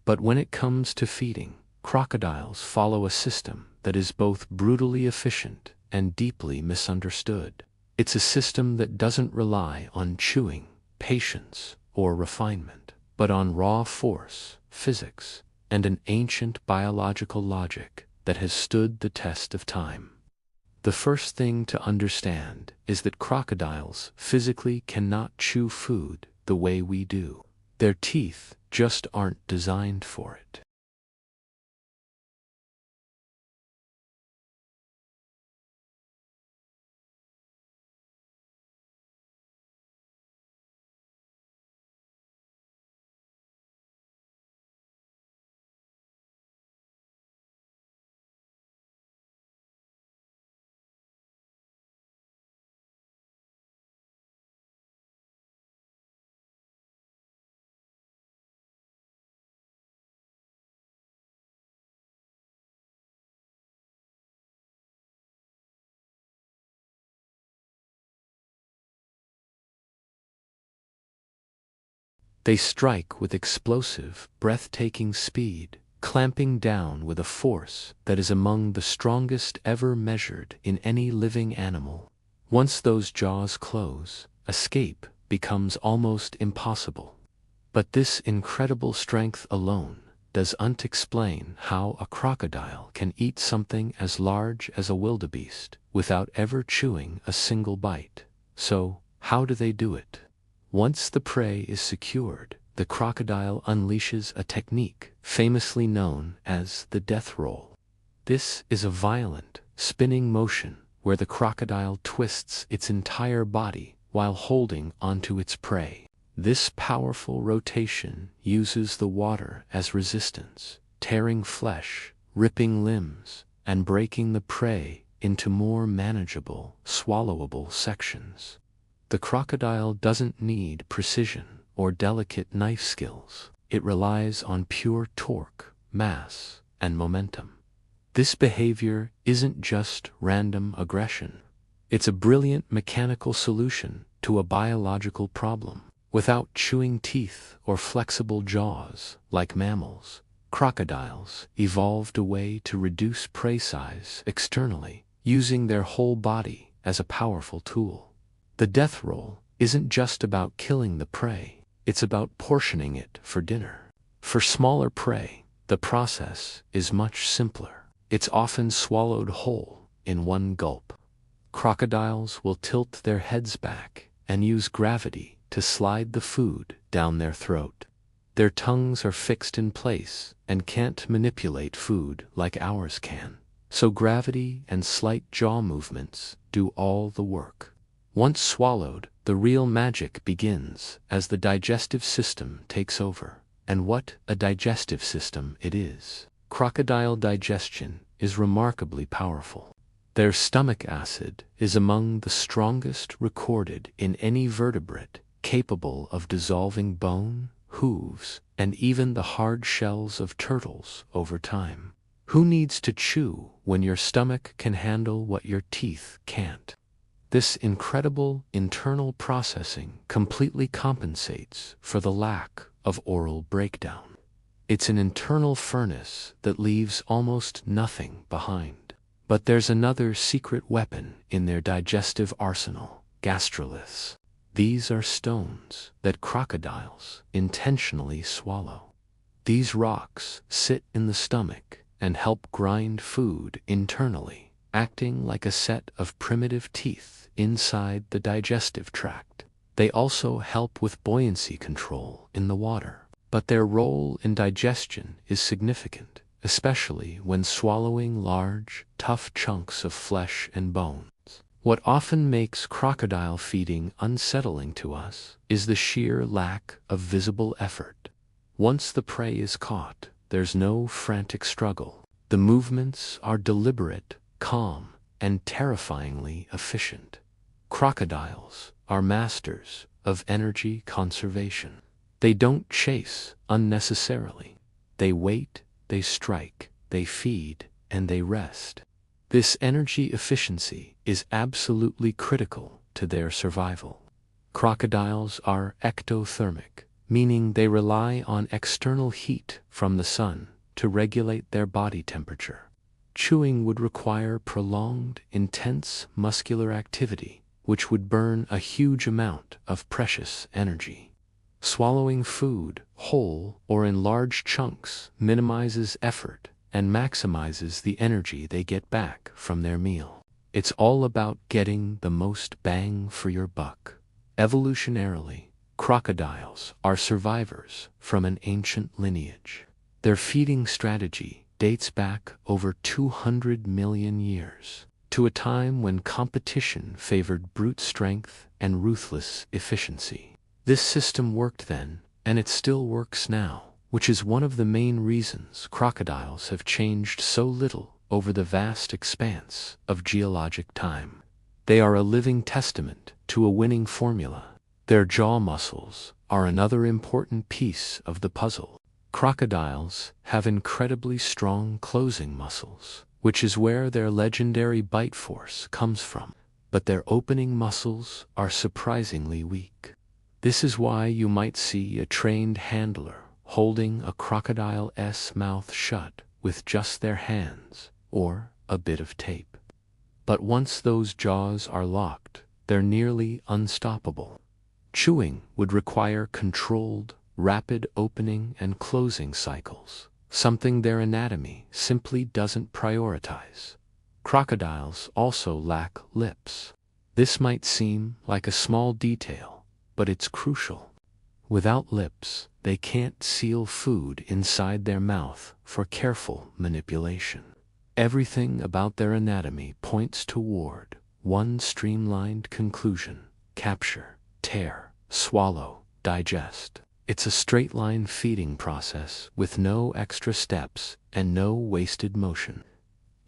But when it comes to feeding, crocodiles follow a system that is both brutally efficient and deeply misunderstood. It's a system that doesn't rely on chewing, patience, or refinement, but on raw force, physics, and an ancient biological logic that has stood the test of time. The first thing to understand is that crocodiles physically cannot chew food the way we do. Their teeth just aren't designed for it. They strike with explosive, breathtaking speed, clamping down with a force that is among the strongest ever measured in any living animal. Once those jaws close, escape becomes almost impossible. But this incredible strength alone doesn't explain how a crocodile can eat something as large as a wildebeest without ever chewing a single bite. So, how do they do it? Once the prey is secured, the crocodile unleashes a technique famously known as the death roll. This is a violent, spinning motion where the crocodile twists its entire body while holding onto its prey. This powerful rotation uses the water as resistance, tearing flesh, ripping limbs, and breaking the prey into more manageable, swallowable sections. The crocodile doesn't need precision or delicate knife skills. It relies on pure torque, mass, and momentum. This behavior isn't just random aggression. It's a brilliant mechanical solution to a biological problem. Without chewing teeth or flexible jaws like mammals, crocodiles evolved a way to reduce prey size externally, using their whole body as a powerful tool. The death roll isn't just about killing the prey, it's about portioning it for dinner. For smaller prey, the process is much simpler. It's often swallowed whole in one gulp. Crocodiles will tilt their heads back and use gravity to slide the food down their throat. Their tongues are fixed in place and can't manipulate food like ours can, so gravity and slight jaw movements do all the work. Once swallowed, the real magic begins as the digestive system takes over. And what a digestive system it is! Crocodile digestion is remarkably powerful. Their stomach acid is among the strongest recorded in any vertebrate, capable of dissolving bone, hooves, and even the hard shells of turtles over time. Who needs to chew when your stomach can handle what your teeth can't? This incredible internal processing completely compensates for the lack of oral breakdown. It's an internal furnace that leaves almost nothing behind. But there's another secret weapon in their digestive arsenal: gastroliths. These are stones that crocodiles intentionally swallow. These rocks sit in the stomach and help grind food internally, acting like a set of primitive teeth inside the digestive tract. They also help with buoyancy control in the water. But their role in digestion is significant, especially when swallowing large, tough chunks of flesh and bones. What often makes crocodile feeding unsettling to us is the sheer lack of visible effort. Once the prey is caught, there's no frantic struggle. The movements are deliberate, calm, and terrifyingly efficient. Crocodiles are masters of energy conservation. They don't chase unnecessarily. They wait, they strike, they feed, and they rest. This energy efficiency is absolutely critical to their survival. Crocodiles are ectothermic, meaning they rely on external heat from the sun to regulate their body temperature. Chewing would require prolonged, intense muscular activity, which would burn a huge amount of precious energy. Swallowing food, whole or in large chunks, minimizes effort and maximizes the energy they get back from their meal. It's all about getting the most bang for your buck. Evolutionarily, crocodiles are survivors from an ancient lineage. Their feeding strategy dates back over 200 million years, to a time when competition favored brute strength and ruthless efficiency. This system worked then, and it still works now, which is one of the main reasons crocodiles have changed so little over the vast expanse of geologic time. They are a living testament to a winning formula. Their jaw muscles are another important piece of the puzzle. Crocodiles have incredibly strong closing muscles, which is where their legendary bite force comes from, but their opening muscles are surprisingly weak. This is why you might see a trained handler holding a crocodile's mouth shut with just their hands or a bit of tape. But once those jaws are locked, they're nearly unstoppable. Chewing would require controlled, rapid opening and closing cycles, something their anatomy simply doesn't prioritize. Crocodiles also lack lips. This might seem like a small detail, but it's crucial. Without lips, they can't seal food inside their mouth for careful manipulation. Everything about their anatomy points toward one streamlined conclusion: capture, tear, swallow, digest. It's a straight-line feeding process with no extra steps and no wasted motion.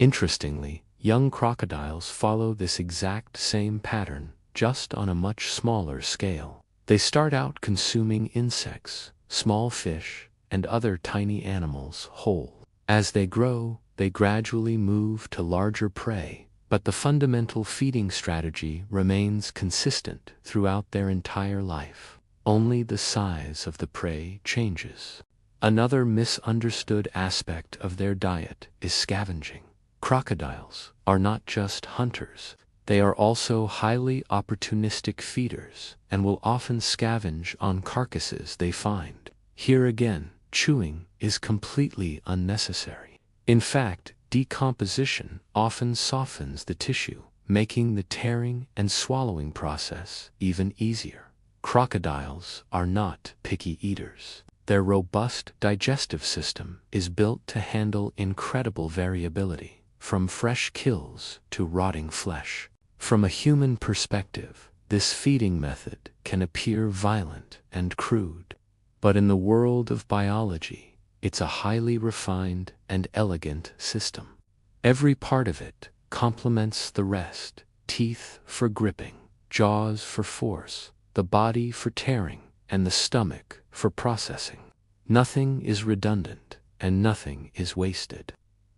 Interestingly, young crocodiles follow this exact same pattern, just on a much smaller scale. They start out consuming insects, small fish, and other tiny animals whole. As they grow, they gradually move to larger prey, but the fundamental feeding strategy remains consistent throughout their entire life. Only the size of the prey changes. Another misunderstood aspect of their diet is scavenging. Crocodiles are not just hunters. They are also highly opportunistic feeders and will often scavenge on carcasses they find. Here again, chewing is completely unnecessary. In fact, decomposition often softens the tissue, making the tearing and swallowing process even easier. Crocodiles are not picky eaters. Their robust digestive system is built to handle incredible variability, from fresh kills to rotting flesh. From a human perspective, this feeding method can appear violent and crude, but in the world of biology, it's a highly refined and elegant system. Every part of it complements the rest: teeth for gripping, jaws for force, the body for tearing, and the stomach for processing. Nothing is redundant, and nothing is wasted.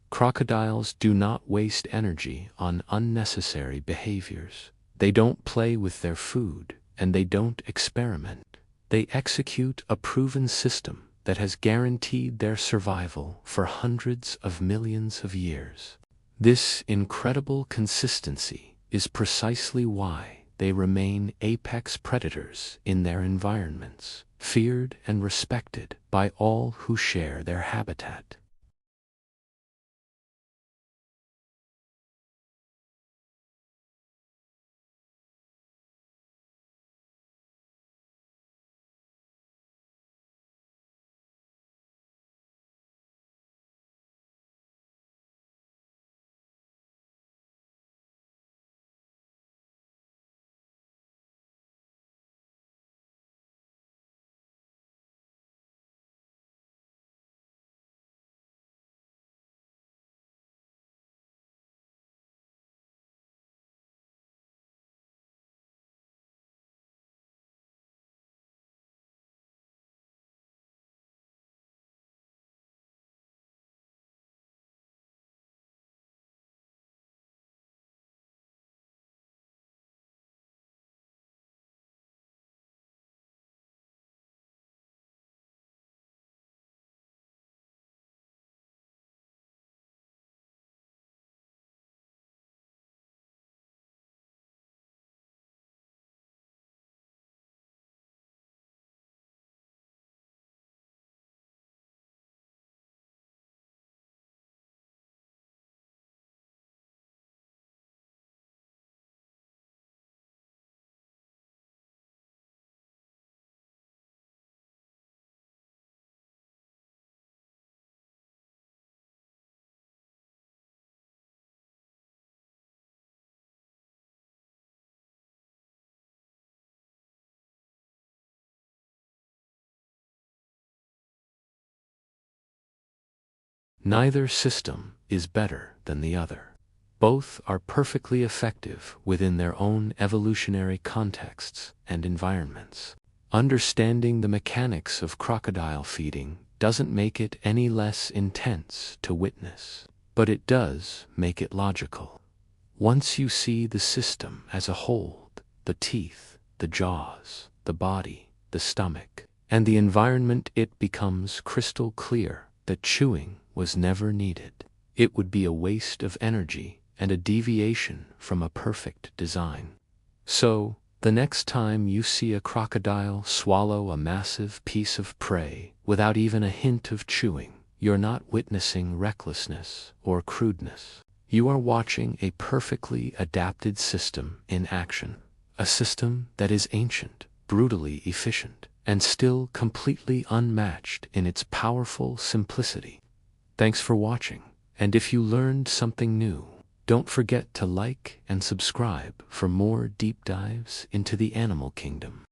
Crocodiles do not waste energy on unnecessary behaviors. They don't play with their food, and they don't experiment. They execute a proven system that has guaranteed their survival for hundreds of millions of years. This incredible consistency is precisely why they remain apex predators in their environments, feared and respected by all who share their habitat. Neither system is better than the other. Both are perfectly effective within their own evolutionary contexts and environments. Understanding the mechanics of crocodile feeding doesn't make it any less intense to witness, but it does make it logical. Once you see the system as a whole, the teeth, the jaws, the body, the stomach, and the environment, it becomes crystal clear that chewing was never needed. It would be a waste of energy and a deviation from a perfect design. So, the next time you see a crocodile swallow a massive piece of prey without even a hint of chewing, you're not witnessing recklessness or crudeness. You are watching a perfectly adapted system in action. A system that is ancient, brutally efficient, and still completely unmatched in its powerful simplicity. Thanks for watching, and if you learned something new, don't forget to like and subscribe for more deep dives into the animal kingdom.